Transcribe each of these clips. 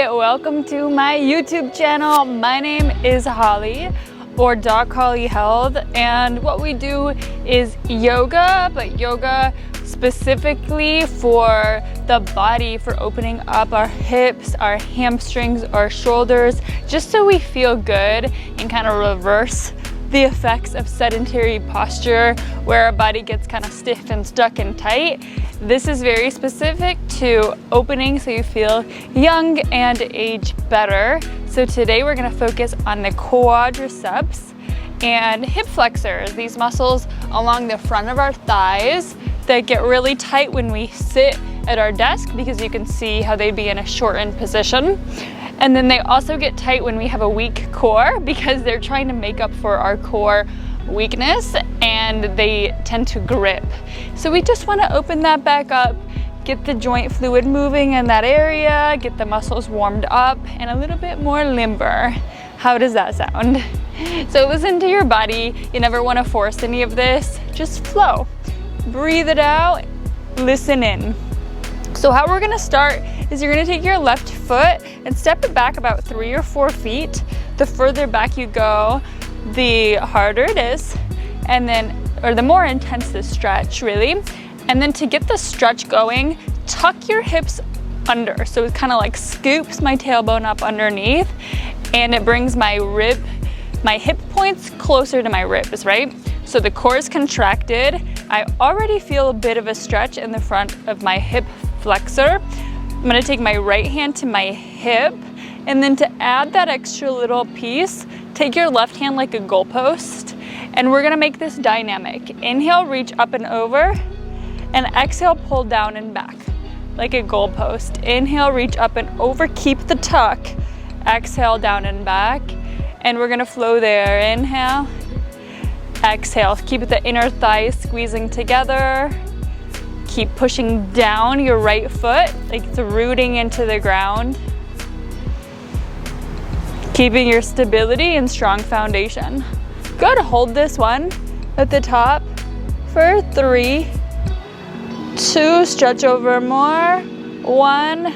Hi, welcome to my YouTube channel. My name is Holly, or DocHollyHealth, and what we do is yoga, but yoga specifically for the body, for opening up our hips, our hamstrings, our shoulders, just so we feel good and kind of reverse the effects of sedentary posture where our body gets kind of stiff and stuck and tight. This is very specific to opening so you feel young and age better. So today we're gonna focus on the quadriceps and hip flexors, these muscles along the front of our thighs that get really tight when we sit at our desk, because you can see how they'd be in a shortened position. And then they also get tight when we have a weak core, because they're trying to make up for our core weakness and they tend to grip. So we just want to open that back up, get the joint fluid moving in that area, get the muscles warmed up and a little bit more limber. How does that sound? So listen to your body. You never want to force any of this. Just flow. Breathe it out. Listen in. So how we're gonna start is you're gonna take your left foot and step it back about 3 or 4 feet. The further back you go, the harder it is, and then, or the more intense the stretch, really. And then to get the stretch going, tuck your hips under. So it kind of like scoops my tailbone up underneath, and it brings my hip points closer to my ribs, right? So the core is contracted. I already feel a bit of a stretch in the front of my hip flexor. I'm gonna take my right hand to my hip, and then to add that extra little piece, take your left hand like a goalpost, and we're gonna make this dynamic. Inhale, reach up and over, and exhale, pull down and back like a goalpost. Inhale, reach up and over, keep the tuck. Exhale, down and back, and we're gonna flow there. Inhale, exhale, keep the inner thighs squeezing together. Keep pushing down your right foot, like it's rooting into the ground. Keeping your stability and strong foundation. Good, hold this one at the top for 3, 2, stretch over more, 1,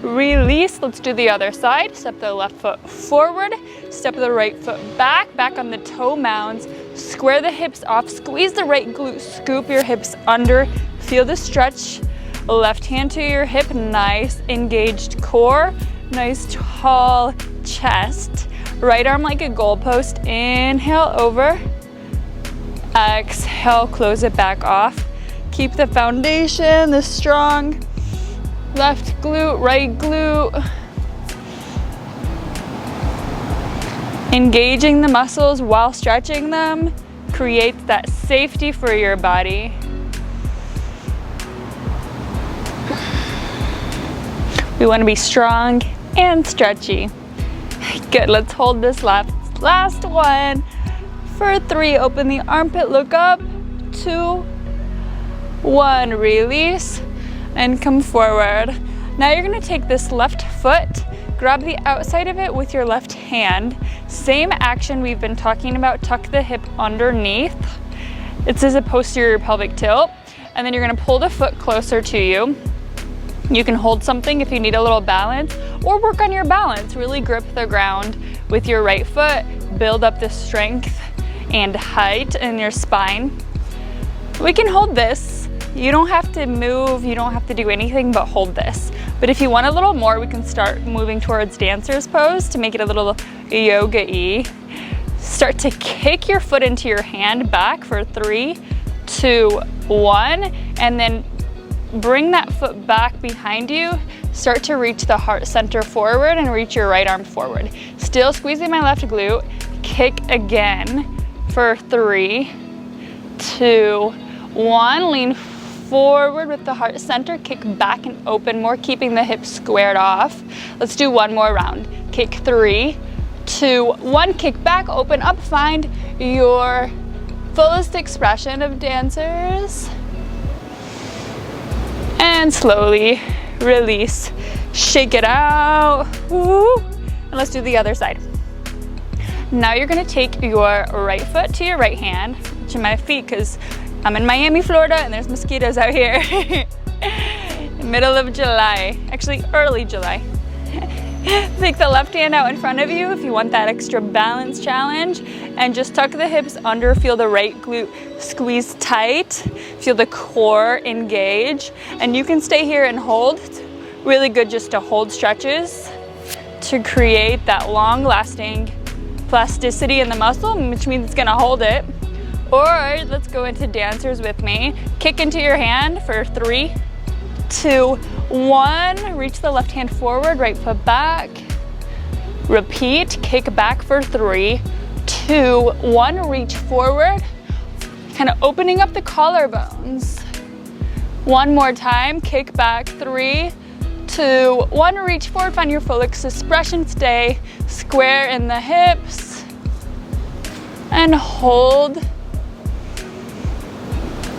release. Let's do the other side. Step the left foot forward, step the right foot back, back on the toe mounds, square the hips off, squeeze the right glute, scoop your hips under, feel the stretch. Left hand to your hip, nice engaged core, nice tall chest. Right arm like a goalpost, inhale over, exhale, close it back off. Keep the foundation, the strong left glute, right glute. Engaging the muscles while stretching them creates that safety for your body. We want to be strong and stretchy. Good, let's hold this last one for 3. Open the armpit, look up, 2, 1, release, and come forward. Now you're gonna take this left foot, grab the outside of it with your left hand. Same action we've been talking about, tuck the hip underneath. It says a posterior pelvic tilt. And then you're gonna pull the foot closer to you. You can hold something if you need a little balance, or work on your balance. Really grip the ground with your right foot, build up the strength and height in your spine. We can hold this. You don't have to move, you don't have to do anything but hold this. But if you want a little more, we can start moving towards dancer's pose to make it a little yoga-y. Start to kick your foot into your hand back for 3, 2, 1, and then bring that foot back behind you. Start to reach the heart center forward and reach your right arm forward. Still squeezing my left glute. Kick again for 3, 2, 1. Lean forward with the heart center. Kick back and open more, keeping the hips squared off. Let's do one more round. Kick 3, 2, 1. Kick back, open up. Find your fullest expression of dancers. And slowly release, shake it out. Woo. And let's do the other side. Now you're gonna take your right foot to your right hand, to my feet, because I'm in Miami, Florida, and there's mosquitoes out here. Middle of July, actually early July. Take the left hand out in front of you if you want that extra balance challenge, and just tuck the hips under, feel the right glute squeeze tight, feel the core engage, and you can stay here and hold. It's really good just to hold stretches to create that long-lasting plasticity in the muscle, which means it's gonna hold it. Or let's go into dancers with me. Kick into your hand for 3, 2, 1. Reach the left hand forward, right foot back. Repeat, kick back for 3, 2, 1. Reach forward, kind of opening up the collarbones. One more time, kick back, 3, 2, 1. Reach forward, find your full expression. Stay square in the hips. And hold.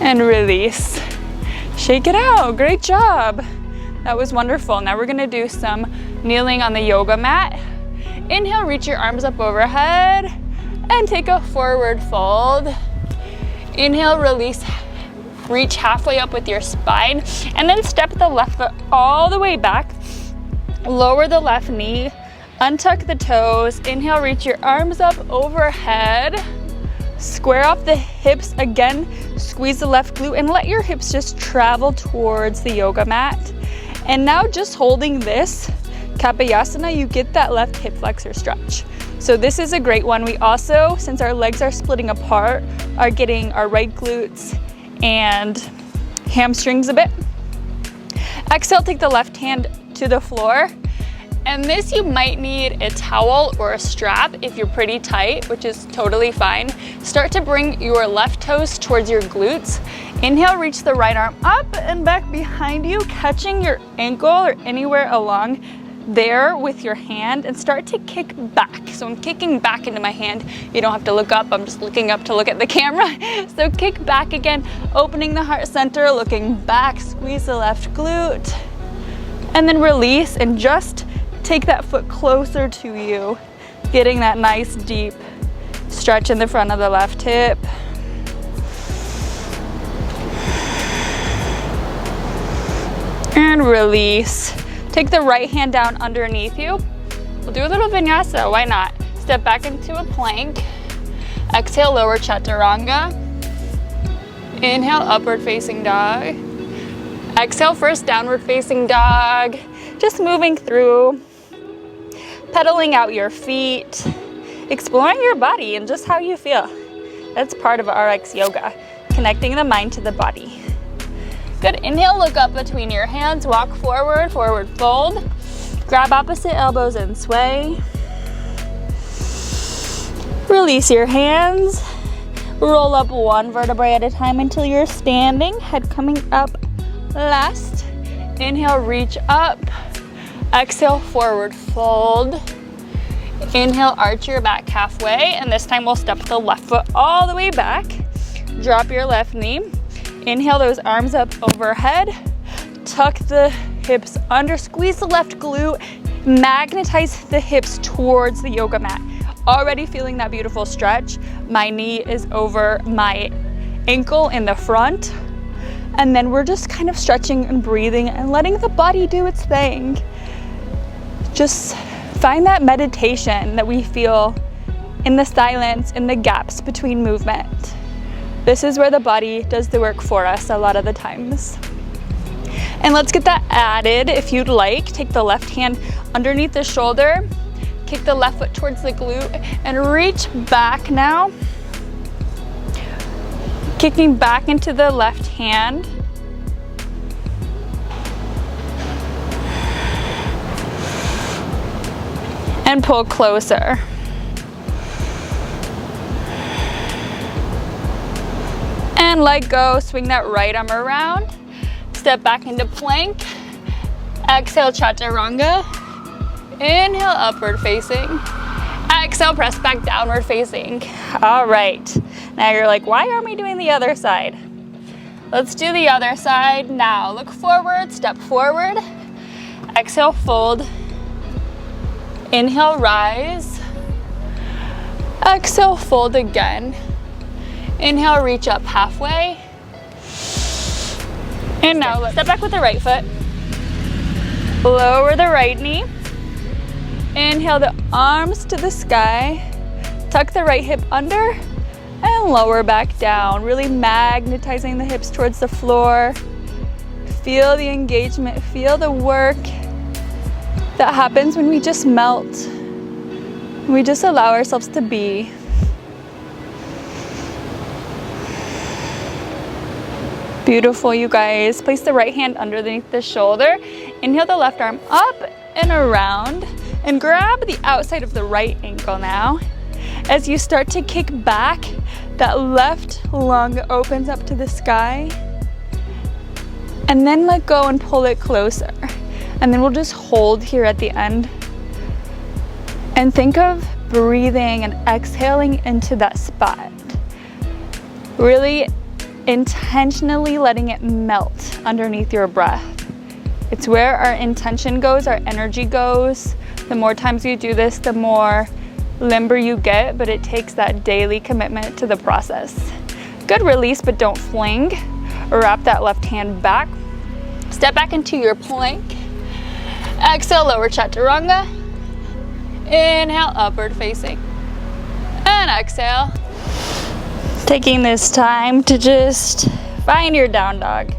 And release. Shake it out, great job. That was wonderful. Now we're gonna do some kneeling on the yoga mat. Inhale, reach your arms up overhead and take a forward fold. Inhale, release, reach halfway up with your spine, and then step the left foot all the way back. Lower the left knee, untuck the toes. Inhale, reach your arms up overhead. Square off the hips again, squeeze the left glute, and let your hips just travel towards the yoga mat. And now just holding this Kapayasana, you get that left hip flexor stretch. So this is a great one. We also, since our legs are splitting apart, are getting our right glutes and hamstrings a bit. Exhale, take the left hand to the floor. And this, you might need a towel or a strap if you're pretty tight, which is totally fine. Start to bring your left toes towards your glutes. Inhale, reach the right arm up and back behind you, catching your ankle or anywhere along there with your hand, and start to kick back. So I'm kicking back into my hand. You don't have to look up, I'm just looking up to look at the camera. So kick back again, opening the heart center, looking back, squeeze the left glute, and then release and just take that foot closer to you, getting that nice deep stretch in the front of the left hip. And release. Take the right hand down underneath you. We'll do a little vinyasa, why not? Step back into a plank. Exhale, lower chaturanga. Inhale, upward facing dog. Exhale, first downward facing dog. Just moving through, pedaling out your feet, exploring your body and just how you feel. That's part of RX yoga, connecting the mind to the body. Good, inhale, look up between your hands, walk forward, forward fold. Grab opposite elbows and sway. Release your hands. Roll up one vertebrae at a time until you're standing, head coming up last. Inhale, reach up. Exhale, forward fold. Inhale, arch your back halfway, and this time we'll step the left foot all the way back. Drop your left knee. Inhale those arms up overhead. Tuck the hips under, squeeze the left glute, magnetize the hips towards the yoga mat. Already feeling that beautiful stretch. My knee is over my ankle in the front. And then we're just kind of stretching and breathing and letting the body do its thing. Just find that meditation that we feel in the silence, in the gaps between movement. This is where the body does the work for us a lot of the times. And let's get that added if you'd like. Take the left hand underneath the shoulder, kick the left foot towards the glute, and reach back now. Kicking back into the left hand. And pull closer. And let go, swing that right arm around. Step back into plank. Exhale, chaturanga. Inhale, upward facing. Exhale, press back, downward facing. All right, now you're like, why aren't we doing the other side? Let's do the other side now. Look forward, step forward. Exhale, fold. Inhale, rise. Exhale, fold again. Inhale, reach up halfway. And now let's step back with the right foot. Lower the right knee. Inhale the arms to the sky. Tuck the right hip under and lower back down, really magnetizing the hips towards the floor. Feel the engagement, feel the work that happens when we just melt. We just allow ourselves to be. Beautiful, you guys. Place the right hand underneath the shoulder. Inhale the left arm up and around, and grab the outside of the right ankle now. As you start to kick back, that left lung opens up to the sky. And then let go and pull it closer. And then we'll just hold here at the end. And think of breathing and exhaling into that spot. Really intentionally letting it melt underneath your breath. It's where our intention goes, our energy goes. The more times you do this, the more limber you get, but it takes that daily commitment to the process. Good release, but don't fling. Wrap that left hand back. Step back into your plank. Exhale, lower chaturanga. Inhale, upward facing. And exhale. Taking this time to just find your down dog.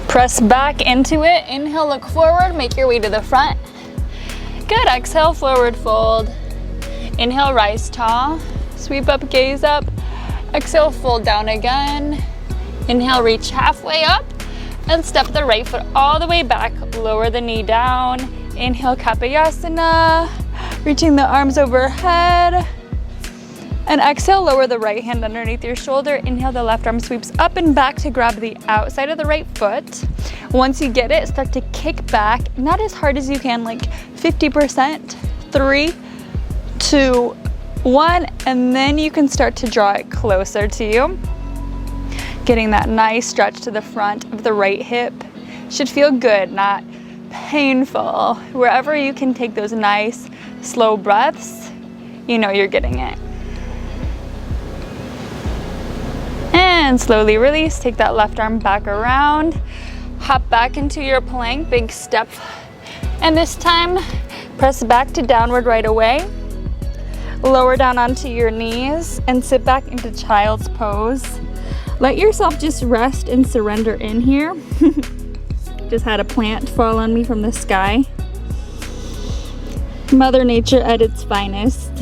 Press back into it. Inhale, look forward, make your way to the front. Good, exhale, forward fold. Inhale, rise tall. Sweep up, gaze up. Exhale, fold down again. Inhale, reach halfway up. And step the right foot all the way back. Lower the knee down. Inhale, Kapayasana. Reaching the arms overhead. And exhale, lower the right hand underneath your shoulder. Inhale, the left arm sweeps up and back to grab the outside of the right foot. Once you get it, start to kick back, not as hard as you can, like 50%. 3, 2, 1, and then you can start to draw it closer to you. Getting that nice stretch to the front of the right hip. Should feel good, not painful. Wherever you can take those nice, slow breaths, you know you're getting it. And slowly release, take that left arm back around, hop back into your plank, big step. And this time, press back to downward right away. Lower down onto your knees and sit back into child's pose. Let yourself just rest and surrender in here. Just had a plant fall on me from the sky. Mother Nature at its finest.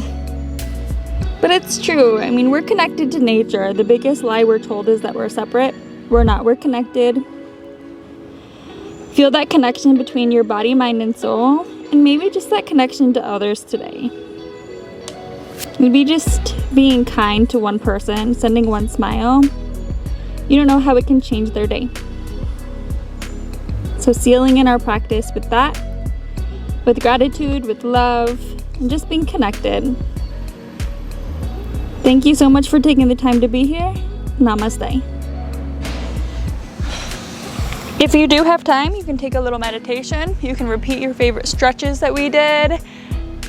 But it's true. I mean, we're connected to nature. The biggest lie we're told is that we're separate. We're not. We're connected. Feel that connection between your body, mind, and soul, and maybe just that connection to others today. Maybe just being kind to one person, sending one smile. You don't know how it can change their day. So sealing in our practice with that, with gratitude, with love, and just being connected. Thank you so much for taking the time to be here. Namaste. If you do have time, you can take a little meditation. You can repeat your favorite stretches that we did.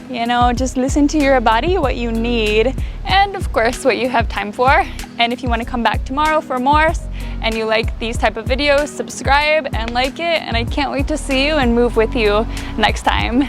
You know, just listen to your body, what you need, and of course, what you have time for. And if you want to come back tomorrow for more, and you like these type of videos, subscribe and like it. And I can't wait to see you and move with you next time.